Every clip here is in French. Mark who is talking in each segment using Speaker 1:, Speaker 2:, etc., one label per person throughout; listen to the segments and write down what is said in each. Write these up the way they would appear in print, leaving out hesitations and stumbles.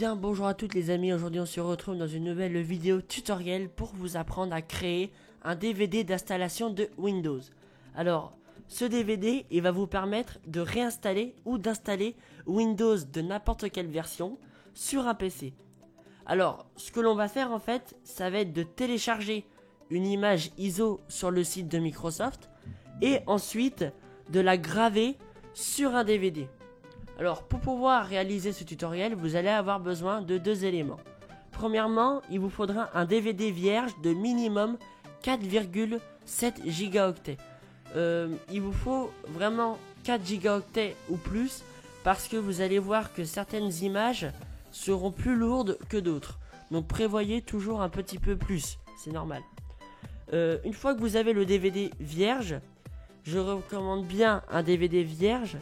Speaker 1: bien bonjour à toutes les amis, aujourd'hui on se retrouve dans une nouvelle vidéo tutoriel pour vous apprendre à créer un DVD d'installation de Windows. Alors ce DVD il va vous permettre de réinstaller ou d'installer Windows de n'importe quelle version sur un PC. Alors ce que l'on va faire en fait, ça va être de télécharger une image ISO sur le site de Microsoft et ensuite de la graver sur un DVD. Alors pour pouvoir réaliser ce tutoriel, vous allez avoir besoin de deux éléments. Premièrement, il vous faudra un DVD vierge de minimum 4,7 gigaoctets. Il vous faut vraiment 4 gigaoctets ou plus parce que vous allez voir que certaines images seront plus lourdes que d'autres. Donc prévoyez toujours un petit peu plus, c'est normal. Une fois que vous avez le DVD vierge, je recommande bien un DVD vierge.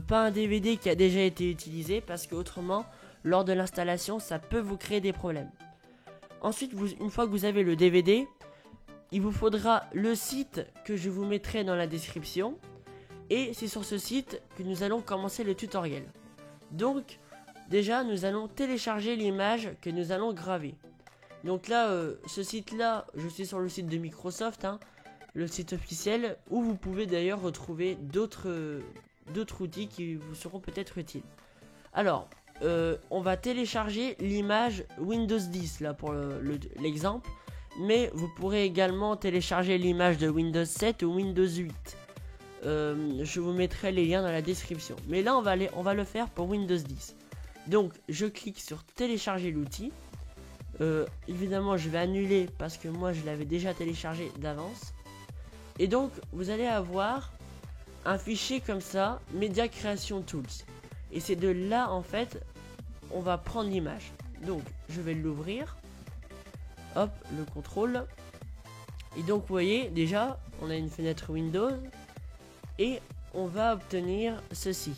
Speaker 1: Pas un DVD qui a déjà été utilisé parce que autrement lors de l'installation ça peut vous créer des problèmes. Ensuite une fois que vous avez le DVD, il vous faudra le site que je vous mettrai dans la description et c'est sur ce site que nous allons commencer le tutoriel. Donc déjà nous allons télécharger l'image que nous allons graver. Donc là ce site là, je suis sur le site de Microsoft, le site officiel où vous pouvez d'ailleurs retrouver d'autres outils qui vous seront peut-être utiles. Alors, on va télécharger l'image Windows 10 là pour l'exemple, mais vous pourrez également télécharger l'image de Windows 7 ou Windows 8. Je vous mettrai les liens dans la description. Mais là, on va le faire pour Windows 10. Donc, je clique sur télécharger l'outil. Évidemment, je vais annuler parce que moi, je l'avais déjà téléchargé d'avance. Et donc, vous allez avoir un fichier comme ça, Media Creation Tools, et c'est de là en fait on va prendre l'image. Donc je vais l'ouvrir, hop, le contrôle, et donc vous voyez déjà on a une fenêtre Windows et on va obtenir ceci.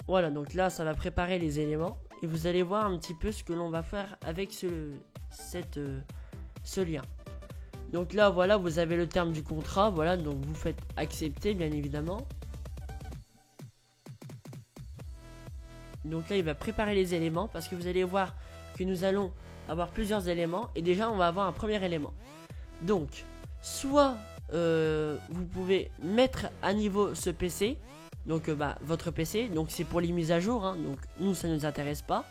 Speaker 1: Voilà, donc là ça va préparer les éléments et vous allez voir un petit peu ce que l'on va faire avec ce lien. Donc là voilà, vous avez le terme du contrat, voilà, donc vous faites accepter bien évidemment. Donc là il va préparer les éléments parce que vous allez voir que nous allons avoir plusieurs éléments et déjà on va avoir un premier élément. Donc soit vous pouvez mettre à niveau ce PC, donc votre PC, donc c'est pour les mises à jour, donc nous ça ne nous intéresse pas,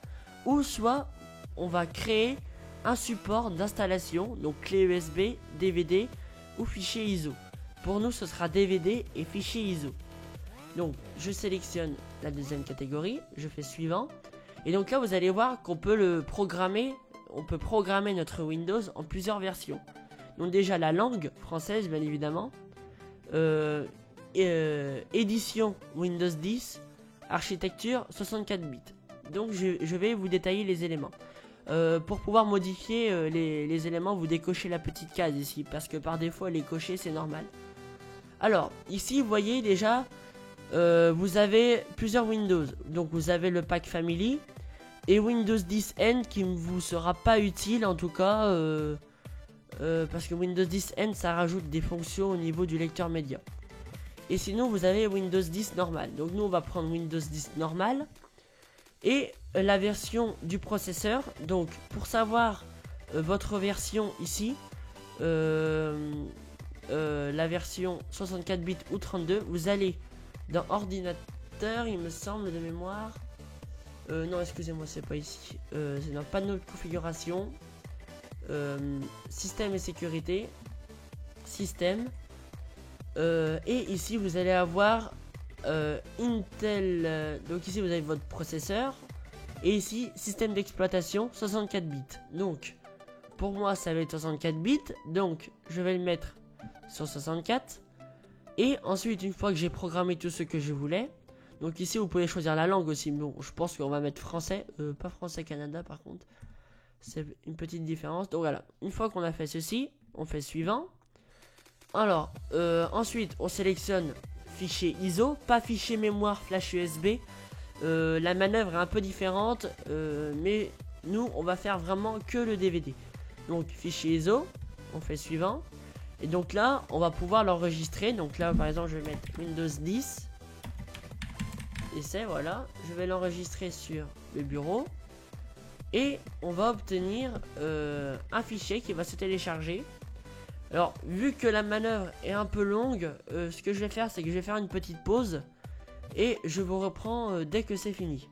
Speaker 1: ou soit on va créer un support d'installation, donc clé USB, DVD ou fichier ISO. Pour nous ce sera DVD et fichier ISO. Donc je sélectionne la deuxième catégorie, je fais suivant, et donc là vous allez voir qu'on peut le programmer, on peut programmer notre Windows en plusieurs versions. Donc déjà la langue française bien évidemment, édition Windows 10, architecture 64 bits. Donc je vais vous détailler les éléments. Pour pouvoir modifier les éléments, vous décochez la petite case ici parce que par défaut elle est cochée, c'est normal. Alors ici vous voyez déjà vous avez plusieurs Windows. Donc vous avez le pack Family et Windows 10 N qui ne vous sera pas utile en tout cas parce que Windows 10 N ça rajoute des fonctions au niveau du lecteur média. Et sinon vous avez Windows 10 normal. Donc nous on va prendre Windows 10 normal et la version du processeur. Donc pour savoir votre version ici, la version 64 bits ou 32, vous allez dans ordinateur, il me semble de mémoire, non excusez-moi c'est pas ici, c'est dans panneau de configuration, système et sécurité, système, et ici vous allez avoir Intel, donc ici vous avez votre processeur et ici système d'exploitation 64 bits. Donc pour moi ça va être 64 bits, donc je vais le mettre sur 64 et ensuite une fois que j'ai programmé tout ce que je voulais, donc ici vous pouvez choisir la langue aussi. Bon, je pense qu'on va mettre français, pas français Canada par contre, c'est une petite différence. Donc voilà, une fois qu'on a fait ceci, on fait suivant. Alors ensuite on sélectionne fichier ISO, pas fichier mémoire flash USB. La manœuvre est un peu différente, mais nous on va faire vraiment que le DVD. Donc fichier ISO, on fait suivant. Et donc là, on va pouvoir l'enregistrer. Donc là, par exemple, je vais mettre Windows 10. Et c'est voilà. Je vais l'enregistrer sur le bureau. Et on va obtenir un fichier qui va se télécharger. Alors, vu que la manœuvre est un peu longue, ce que je vais faire, c'est que je vais faire une petite pause. Et je vous reprends dès que c'est fini.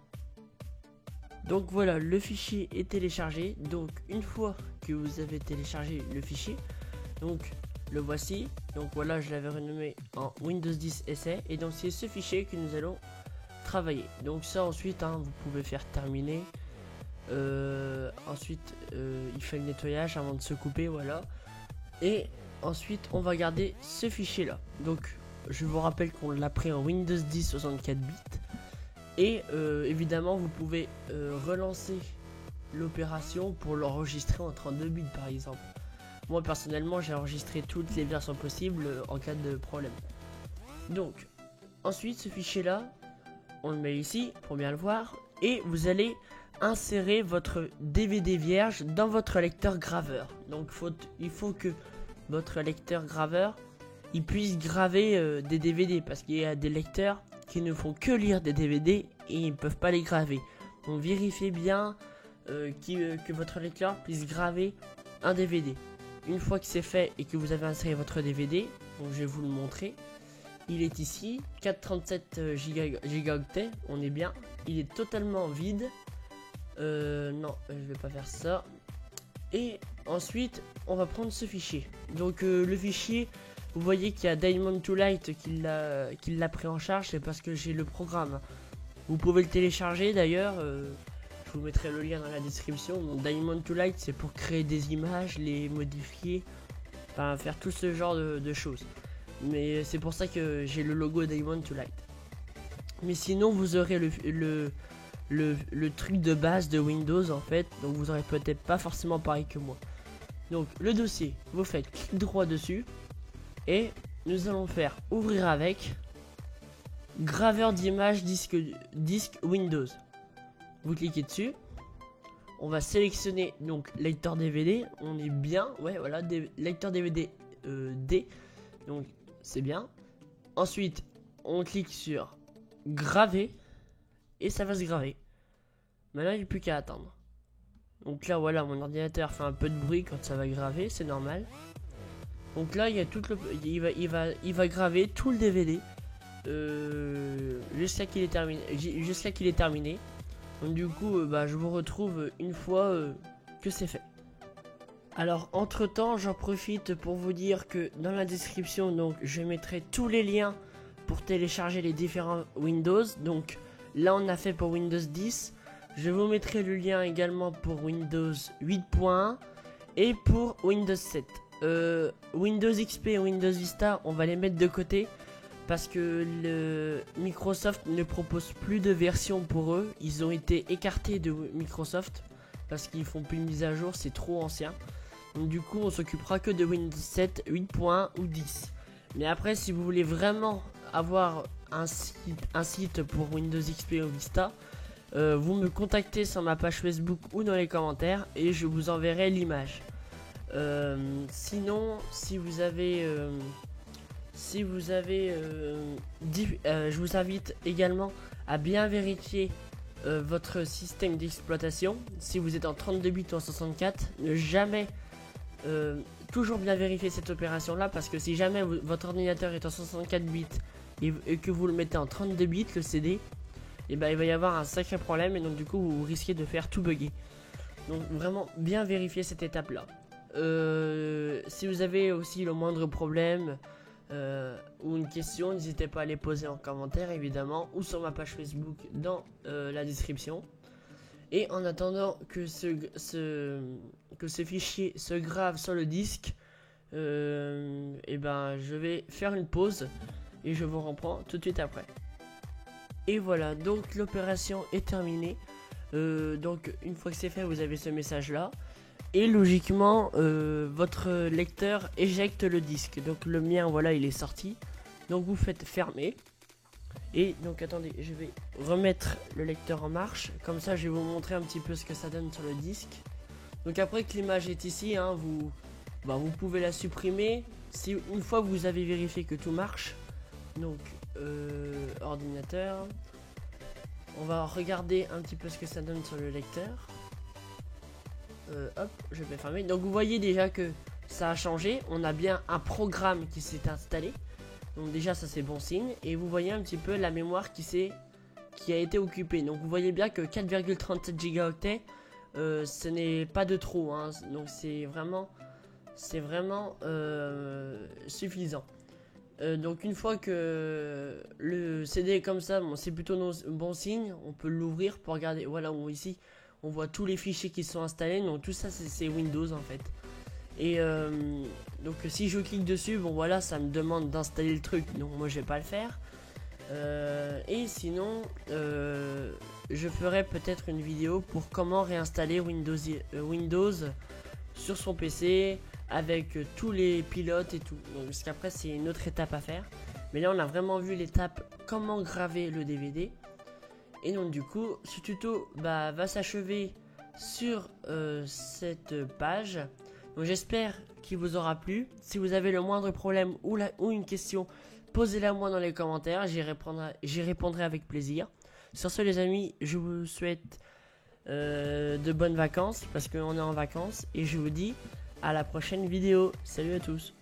Speaker 1: Donc voilà, le fichier est téléchargé. Donc une fois que vous avez téléchargé le fichier, donc le voici. Donc voilà, je l'avais renommé en Windows 10 essai. Et donc c'est ce fichier que nous allons travailler. Donc ça ensuite, hein, vous pouvez faire terminer. Ensuite, il fait le nettoyage avant de se couper, voilà. Et ensuite, on va garder ce fichier là. Donc je vous rappelle qu'on l'a pris en Windows 10 64 bits. Et évidemment, vous pouvez relancer l'opération pour l'enregistrer en 32 bits par exemple. Moi personnellement, j'ai enregistré toutes les versions possibles en cas de problème. Donc, ensuite, ce fichier là, on le met ici pour bien le voir. Et vous allez insérer votre DVD vierge dans votre lecteur graveur. Donc, il faut que votre lecteur graveur il puisse graver des DVD, parce qu'il y a des lecteurs qui ne font que lire des DVD et ils ne peuvent pas les graver. Donc vérifiez bien que votre lecteur puisse graver un DVD. Une fois que c'est fait et que vous avez inséré votre DVD, donc je vais vous le montrer. Il est ici, 437 gigaoctets, on est bien. Il est totalement vide. Non, je vais pas faire ça. Et ensuite, on va prendre ce fichier. Donc le fichier, vous voyez qu'il y a Diamond to Light qui l'a pris en charge, c'est parce que j'ai le programme. Vous pouvez le télécharger d'ailleurs, je vous mettrai le lien dans la description. Donc Diamond to Light, c'est pour créer des images, les modifier, enfin faire tout ce genre de choses. Mais c'est pour ça que j'ai le logo Diamond to Light. Mais sinon, vous aurez le truc de base de Windows en fait, donc vous aurez peut-être pas forcément pareil que moi. Donc le dossier, vous faites clic droit dessus et nous allons faire ouvrir avec graveur d'image disque Windows. Vous cliquez dessus, on va sélectionner donc lecteur DVD, on est bien, ouais voilà, lecteur DVD D, donc c'est bien. Ensuite on clique sur graver et ça va se graver. Maintenant il n'y a plus qu'à attendre. Donc là voilà, mon ordinateur fait un peu de bruit quand ça va graver, c'est normal. Donc là il y a tout il va graver tout le DVD jusqu'à qu'il est terminé. Donc du coup je vous retrouve une fois que c'est fait. Alors entre temps j'en profite pour vous dire que dans la description donc je mettrai tous les liens pour télécharger les différents Windows. Donc là on a fait pour Windows 10. Je vous mettrai le lien également pour Windows 8.1 et pour Windows 7. Windows XP et Windows Vista, on va les mettre de côté parce que Microsoft ne propose plus de version pour eux. Ils ont été écartés de Microsoft parce qu'ils font plus de mise à jour, c'est trop ancien. Donc du coup, on s'occupera que de Windows 7, 8.1 ou 10. Mais après, si vous voulez vraiment avoir un site pour Windows XP ou Vista, vous me contactez sur ma page Facebook ou dans les commentaires et je vous enverrai l'image. Sinon, je vous invite également à bien vérifier votre système d'exploitation. Si vous êtes en 32 bits ou en 64, ne jamais toujours bien vérifier cette opération là, parce que si jamais votre ordinateur est en 64 bits et que vous le mettez en 32 bits le CD, et il va y avoir un sacré problème et donc du coup vous risquez de faire tout bugger. Donc vraiment bien vérifier cette étape là. Si vous avez aussi le moindre problème ou une question, n'hésitez pas à les poser en commentaire évidemment ou sur ma page Facebook dans la description. Et en attendant que ce fichier se grave sur le disque, je vais faire une pause et je vous reprends tout de suite après. Et voilà, donc l'opération est terminée. Donc une fois que c'est fait, vous avez ce message là. Et logiquement, votre lecteur éjecte le disque. Donc le mien, voilà, il est sorti. Donc vous faites fermer. Et donc attendez, je vais remettre le lecteur en marche. Comme ça, je vais vous montrer un petit peu ce que ça donne sur le disque. Donc après que l'image est ici, hein, vous pouvez la supprimer. si une fois que vous avez vérifié que tout marche, donc ordinateur, on va regarder un petit peu ce que ça donne sur le lecteur. Hop, je vais fermer. Donc vous voyez déjà que ça a changé. On a bien un programme qui s'est installé. Donc déjà ça c'est bon signe. Et vous voyez un petit peu la mémoire qui a été occupée. Donc vous voyez bien que 4,37 gigaoctets, ce n'est pas de trop, hein. Donc c'est vraiment suffisant. Donc une fois que le CD est comme ça, bon, c'est plutôt bon signe. On peut l'ouvrir pour regarder. Voilà, ici on voit tous les fichiers qui sont installés. Donc tout ça c'est Windows en fait. Et donc si je clique dessus, bon voilà, ça me demande d'installer le truc. Donc moi je vais pas le faire. Et sinon je ferai peut-être une vidéo pour comment réinstaller Windows sur son PC avec tous les pilotes et tout. Donc, parce qu'après c'est une autre étape à faire. Mais là on a vraiment vu l'étape comment graver le DVD. Et donc du coup ce tuto va s'achever sur cette page. Donc j'espère qu'il vous aura plu. Si vous avez le moindre problème ou une question, posez-la moi dans les commentaires. J'y répondrai avec plaisir. Sur ce les amis, je vous souhaite de bonnes vacances parce qu'on est en vacances. Et je vous dis à la prochaine vidéo. Salut à tous.